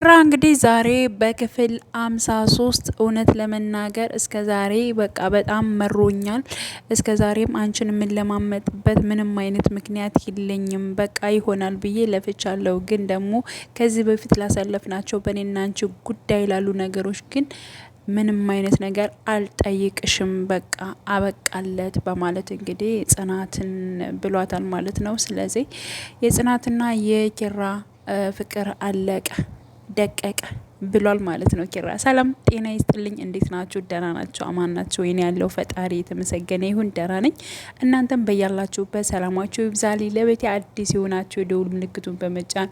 እንግዲህ ዛሬ በክፍል 53 እውነት ለመናገር እስከ ዛሬ በቃ በጣም መሮኛል። እስከ ዛሬም አንቺን የምንለማመጥበት ምንም አይነት ምክንያት የለኝም። በቃ ይሆናል ብዬ ለፍቻለሁ። ግን ደግሞ ከዚህ በፊት ላሳለፍናቸው በእኔና አንቺ ጉዳይ ላሉ ነገሮች ግን ምንም አይነት ነገር አልጠይቅሽም፣ በቃ አበቃለት በማለት እንግዲህ ጽናትን ብሏታል ማለት ነው። ስለዚህ የጽናትና የኪራ ፍቅር አለቀ ደቀቀ ብሏል ማለት ነው። ኪራ ሰላም ጤና ይስጥልኝ። እንዴት ናችሁ? ደህና ናችሁ? አማን ናችሁ? የኔ ያለው ፈጣሪ የተመሰገነ ይሁን ደህና ነኝ። እናንተም በያላችሁበት ሰላማችሁ ይብዛልኝ። ለቤቴ አዲስ የሆናችሁ የደውል ምልክቱን በመጫን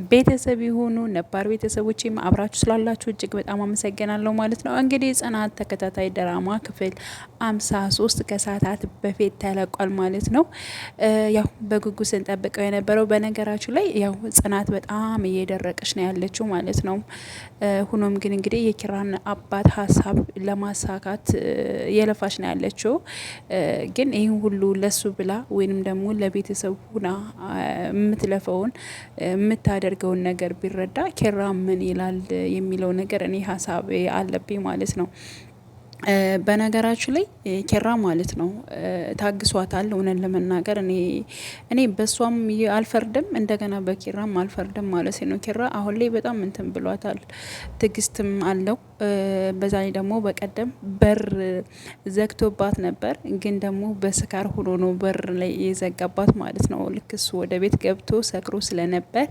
ቤተሰብ የሆኑ ነባር ቤተሰቦችም አብራችሁ ስላላችሁ እጅግ በጣም አመሰግናለሁ ማለት ነው። እንግዲህ ጽናት ተከታታይ ድራማ ክፍል 53 ከሰዓታት በፊት ተለቋል ማለት ነው። ያው በጉጉት ስንጠብቀው የነበረው በነገራችሁ ላይ ያው ጽናት በጣም እየደረቀች ነው ያለችው ማለት ነው። ሆኖም ግን እንግዲህ የኪራን አባት ሀሳብ ለማሳካት የለፋች ነው ያለችው። ግን ይህን ሁሉ ለሱ ብላ ወይንም ደግሞ ለቤተሰብ ሁና የምትለፈውን የምታደርገውን ነገር ቢረዳ ኪራ ምን ይላል የሚለው ነገር እኔ ሀሳብ አለብኝ ማለት ነው። በነገራችሁ ላይ ኪራ ማለት ነው ታግሷታል። እውነን ለመናገር እኔ በሷም አልፈርድም እንደገና በኪራም አልፈርድም ማለት ነው። ኪራ አሁን ላይ በጣም እንትን ብሏታል፣ ትግስትም አለው። በዛ ላይ ደግሞ በቀደም በር ዘግቶባት ነበር፣ ግን ደግሞ በስካር ሆኖ ነው በር ላይ የዘጋባት ማለት ነው። ልክ እሱ ወደ ቤት ገብቶ ሰክሮ ስለነበር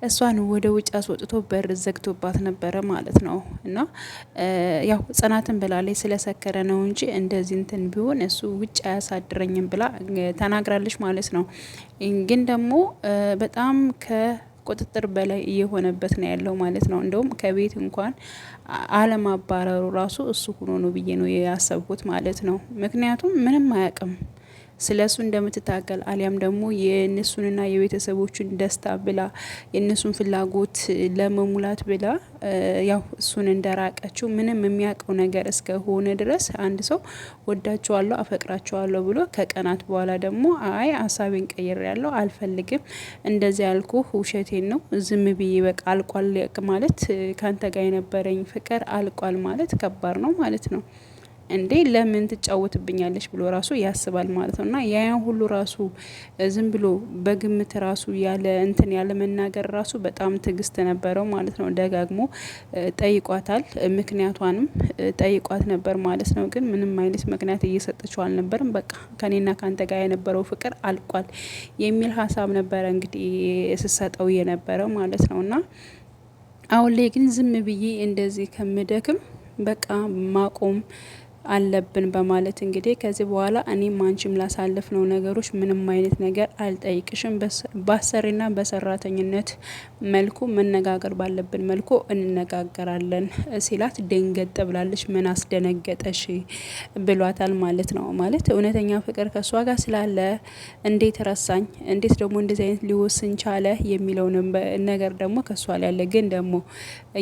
እሷን ወደ ውጭ አስወጥቶ በር ዘግቶባት ነበረ ማለት ነው። እና ያው ጽናትን ብላለች ስለሰከረ ነው እንጂ እንደዚህ እንትን ቢሆን እሱ ውጭ አያሳድረኝም ብላ ተናግራለች ማለት ነው። ግን ደግሞ በጣም ከቁጥጥር በላይ እየሆነበት ነው ያለው ማለት ነው። እንደውም ከቤት እንኳን አለማባረሩ ራሱ እሱ ሆኖ ነው ብዬ ነው ያሰብኩት ማለት ነው። ምክንያቱም ምንም አያውቅም ስለ እሱ እንደምትታገል አሊያም ደግሞ የእነሱንና የቤተሰቦቹን ደስታ ብላ የእነሱን ፍላጎት ለመሙላት ብላ ያው እሱን እንደራቀችው ምንም የሚያውቀው ነገር እስከሆነ ድረስ አንድ ሰው ወዳቸዋለሁ አፈቅራቸዋለሁ ብሎ ከቀናት በኋላ ደግሞ አይ ሀሳቤን ቀይር ያለው አልፈልግም፣ እንደዚህ ያልኩ ውሸቴን ነው፣ ዝም ብዬ በቃ አልቋል ማለት ካንተ ጋር የነበረኝ ፍቅር አልቋል ማለት ከባድ ነው ማለት ነው። እንዴ ለምን ትጫወትብኛለች ብሎ ራሱ ያስባል ማለት ነው። እና ያን ሁሉ ራሱ ዝም ብሎ በግምት ራሱ ያለ እንትን ያለ መናገር ራሱ በጣም ትግስት ነበረው ማለት ነው። ደጋግሞ ጠይቋታል፣ ምክንያቷንም ጠይቋት ነበር ማለት ነው። ግን ምንም አይነት ምክንያት እየሰጠችው አልነበርም። በቃ ከኔና ካንተ ጋር የነበረው ፍቅር አልቋል የሚል ሀሳብ ነበረ እንግዲህ ስሰጠው የነበረው ማለት ነው። እና አሁን ላይ ግን ዝም ብዬ እንደዚህ ከምደክም በቃ ማቆም አለብን በማለት እንግዲህ ከዚህ በኋላ እኔም አንቺም ላሳለፍነው ነገሮች ምንም አይነት ነገር አልጠይቅሽም፣ በአሰሪና በሰራተኝነት መልኩ መነጋገር ባለብን መልኩ እንነጋገራለን ሲላት ደንገጥ ብላለች። ምን አስደነገጠሽ ብሏታል ማለት ነው። ማለት እውነተኛ ፍቅር ከሷ ጋር ስላለ እንዴት ረሳኝ፣ እንዴት ደግሞ እንደዚህ አይነት ሊወስን ቻለ የሚለው ነገር ደግሞ ከሷ ላይ ያለ ግን ደግሞ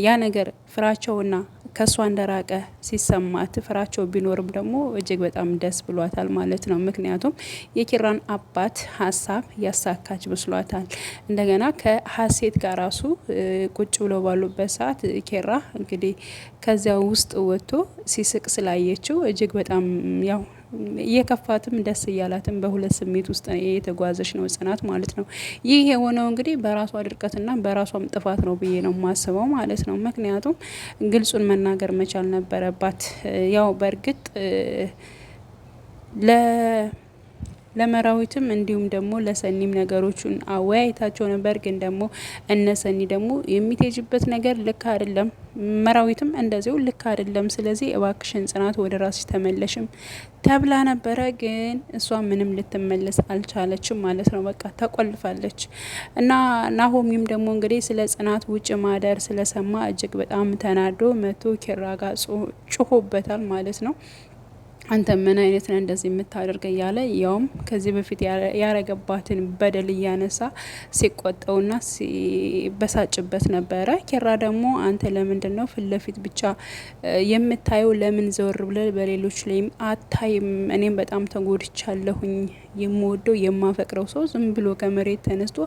ያ ነገር ፍራቸውና ከሷ እንደራቀ ሲሰማት ፍራቸው ቢኖርም ደግሞ እጅግ በጣም ደስ ብሏታል ማለት ነው። ምክንያቱም የኪራን አባት ሀሳብ ያሳካች መስሏታል። እንደገና ከሀሴት ጋር ራሱ ቁጭ ብለው ባሉበት ሰዓት ኪራ እንግዲህ ከዚያ ውስጥ ወጥቶ ሲስቅ ስላየችው እጅግ በጣም ያው እየከፋትም ደስ እያላትም በሁለት ስሜት ውስጥ የተጓዘች ነው ጽናት ማለት ነው። ይህ የሆነው እንግዲህ በራሷ ድርቀትና በራሷም ጥፋት ነው ብዬ ነው የማስበው ማለት ነው። ምክንያቱም ግልጹን መናገር መቻል ነበረባት። ያው በእርግጥ ለመራዊትም እንዲሁም ደግሞ ለሰኒም ነገሮቹን አወያይታቸው ነበር። ግን ደግሞ እነሰኒ ደግሞ የሚትሄጅበት ነገር ልክ አይደለም፣ መራዊትም እንደዚሁ ልክ አይደለም፣ ስለዚህ እባክሽን ጽናት ወደ ራስሽ ተመለሽም ተብላ ነበረ። ግን እሷ ምንም ልትመለስ አልቻለችም ማለት ነው። በቃ ተቆልፋለች። እና ናሆሚም ደግሞ እንግዲህ ስለ ጽናት ውጭ ማደር ስለሰማ እጅግ በጣም ተናዶ መቶ ኪራ ጋር ጮሆበታል ማለት ነው። አንተ ምን አይነት ነው እንደዚህ የምታደርገ እያለ ያውም ከዚህ በፊት ያረገባትን በደል እያነሳ ሲቆጠውና ሲበሳጭበት ነበረ። ኪራ ደግሞ አንተ ለምንድን ነው ፊት ለፊት ብቻ የምታየው? ለምን ዘወር ብለ በሌሎች ላይም አታይም? እኔም በጣም ተጎድቻለሁኝ። የምወደው የማፈቅረው ሰው ዝም ብሎ ከመሬት ተነስቶ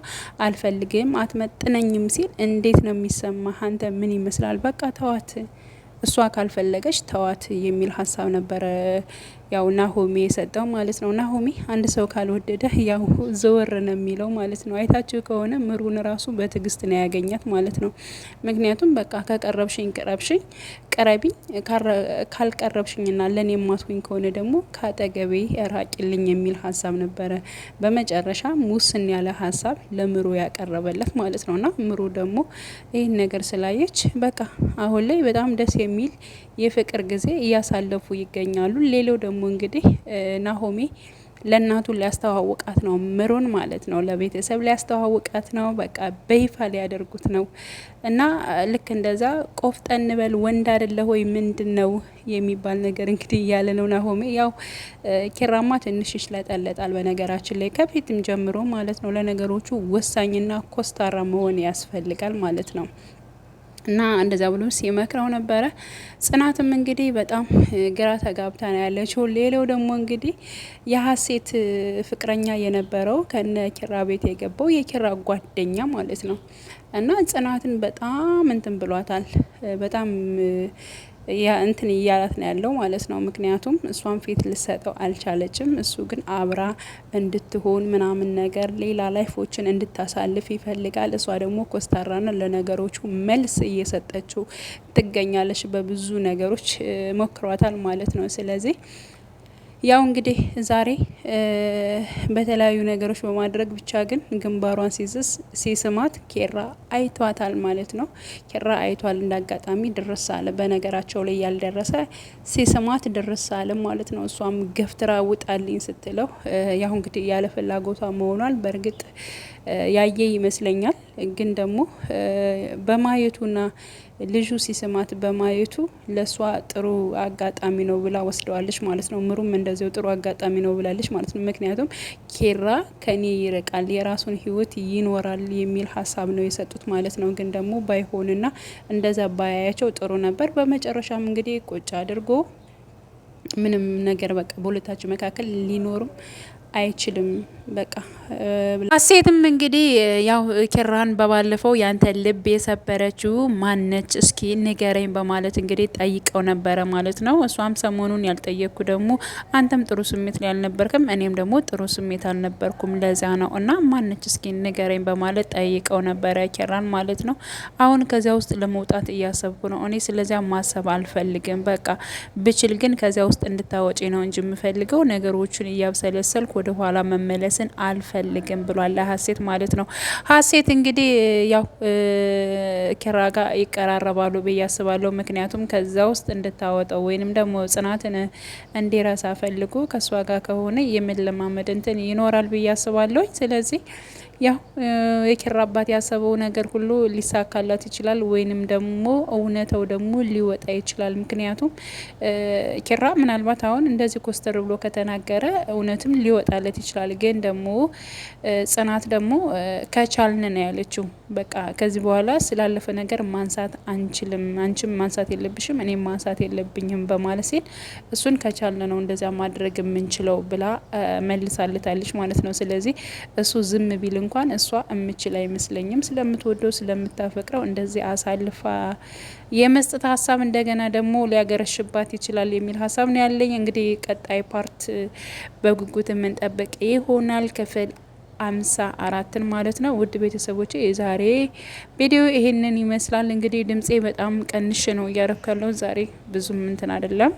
አልፈልግም፣ አትመጥነኝም ሲል እንዴት ነው የሚሰማ? አንተ ምን ይመስላል? በቃ ተዋት፣ እሷ ካልፈለገች ተዋት የሚል ሀሳብ ነበረ ያው ናሆሚ የሰጠው ማለት ነው። ናሆሚ አንድ ሰው ካልወደደ ያው ዘወር ነው የሚለው ማለት ነው። አይታችሁ ከሆነ ምሩን ራሱ በትዕግስት ነው ያገኛት ማለት ነው። ምክንያቱም በቃ ከቀረብሽኝ ቅረቢኝ፣ ካልቀረብሽኝና ለኔ የማትሆኝ ከሆነ ደግሞ ካጠገቤ ራቂልኝ የሚል ሀሳብ ነበረ በመጨረሻ ሙስን ያለ ሀሳብ ለምሩ ያቀረበለት ማለት ነውና ምሩ ደግሞ ይህን ነገር ስላየች በቃ አሁን ላይ በጣም ደስ የሚል የፍቅር ጊዜ እያሳለፉ ይገኛሉ። ሌላው ደግሞ እንግዲህ ናሆሚ ለእናቱ ሊያስተዋውቃት ነው ምሩን ማለት ነው። ለቤተሰብ ሊያስተዋውቃት ነው። በቃ በይፋ ሊያደርጉት ነው እና ልክ እንደዛ ቆፍጠን በል ወንድ አይደለ ሆይ ምንድነው የሚባል ነገር እንግዲህ እያለ ነው ናሆሚ። ያው ኪራማ ትንሽ ይሽለጠለጣል በነገራችን ላይ ከፊትም ጀምሮ ማለት ነው። ለነገሮቹ ወሳኝና ኮስታራ መሆን ያስፈልጋል ማለት ነው። እና እንደዛ ብሎ ሲመክረው ነበረ። ጽናትም እንግዲህ በጣም ግራ ተጋብታ ነው ያለችው። ሌላው ደግሞ እንግዲህ የሀሴት ፍቅረኛ የነበረው ከነ ኪራ ቤት የገባው የኪራ ጓደኛ ማለት ነው። እና ጽናትን በጣም እንትን ብሏታል። በጣም እንትን እያላት ነው ያለው ማለት ነው። ምክንያቱም እሷን ፊት ልሰጠው አልቻለችም። እሱ ግን አብራ እንድትሆን ምናምን ነገር ሌላ ላይፎችን እንድታሳልፍ ይፈልጋል። እሷ ደግሞ ኮስታራና ለነገሮቹ መልስ እየሰጠችው ትገኛለች። በብዙ ነገሮች ሞክሯታል ማለት ነው። ስለዚህ ያው እንግዲህ ዛሬ በተለያዩ ነገሮች በማድረግ ብቻ ግን ግንባሯን ሲስማት ኬራ አይቷታል ማለት ነው። ኬራ አይቷል። እንዳጋጣሚ ድርስ አለ። በነገራቸው ላይ ያልደረሰ ሲስማት ድርስ አለ ማለት ነው። እሷም ገፍትራ ውጣልኝ ስትለው ያው እንግዲህ ያለ ፍላጎቷ መሆኗል በእርግጥ ያየ ይመስለኛል። ግን ደግሞ በማየቱና ልጁ ሲስማት በማየቱ ለሷ ጥሩ አጋጣሚ ነው ብላ ወስደዋለች ማለት ነው። ምሩም እንደዚው ጥሩ አጋጣሚ ነው ብላለች ማለት ነው። ምክንያቱም ኬራ ከኔ ይርቃል፣ የራሱን ህይወት ይኖራል የሚል ሀሳብ ነው የሰጡት ማለት ነው። ግን ደግሞ ባይሆንና እንደዛ ባያያቸው ጥሩ ነበር። በመጨረሻም እንግዲህ ቁጭ አድርጎ ምንም ነገር በቃ በሁለታችሁ መካከል ሊኖርም አይችልም በቃ ሀሴትም እንግዲህ ያው ኪራን በባለፈው ያንተ ልብ የሰበረችው ማነች እስኪ ንገረኝ በማለት እንግዲህ ጠይቀው ነበረ ማለት ነው። እሷም ሰሞኑን ያልጠየቅኩ ደግሞ አንተም ጥሩ ስሜት ላይ አልነበርክም፣ እኔም ደግሞ ጥሩ ስሜት አልነበርኩም፣ ለዛ ነው እና ማነች እስኪ ንገረኝ በማለት ጠይቀው ነበረ ኪራን ማለት ነው። አሁን ከዚያ ውስጥ ለመውጣት እያሰብኩ ነው። እኔ ስለዚያ ማሰብ አልፈልግም። በቃ ብችል ግን ከዚያ ውስጥ እንድታወጪ ነው እንጂ የምፈልገው ነገሮችን እያብሰለሰልኩ ወደ ኋላ መመለስን አልፈልግም ብሏል ሀሴት ማለት ነው። ሀሴት እንግዲህ ያው ኪራ ጋር ይቀራረባሉ ብዬ አስባለሁ። ምክንያቱም ከዛ ውስጥ እንድታወጣው ወይንም ደግሞ ጽናትን እንዲረሳ ፈልጉ ከሷ ጋር ከሆነ የመለማመድ እንትን ይኖራል ብዬ አስባለሁ። ስለዚህ ያው የኪራ አባት ያሰበው ነገር ሁሉ ሊሳካላት ይችላል፣ ወይንም ደግሞ እውነታው ደግሞ ሊወጣ ይችላል። ምክንያቱም ኪራ ምናልባት አሁን እንደዚህ ኮስተር ብሎ ከተናገረ እውነትም ሊወጣለት ይችላል። ግን ደግሞ ጽናት ደግሞ ከቻልን ነው ያለችው። በቃ ከዚህ በኋላ ስላለፈ ነገር ማንሳት አንችልም፣ አንቺም ማንሳት የለብሽም እኔም ማንሳት የለብኝም በማለት ሲል እሱን ከቻልን ነው እንደዚያ ማድረግ የምንችለው ብላ መልሳለታለች ማለት ነው። ስለዚህ እሱ ዝም ቢል እንኳን እሷ እምችል አይመስለኝም። ስለምትወደው ስለምታፈቅረው እንደዚህ አሳልፋ የመስጠት ሀሳብ እንደገና ደግሞ ሊያገረሽባት ይችላል የሚል ሀሳብ ነው ያለኝ። እንግዲህ ቀጣይ ፓርት በጉጉት የምንጠብቅ ይሆናል ክፍል 54 ማለት ነው። ውድ ቤተሰቦች የዛሬ ቪዲዮ ይሄንን ይመስላል። እንግዲህ ድምፄ በጣም ቀንሽ ነው እያረኩ ያለው ዛሬ ብዙም እንትን አይደለም።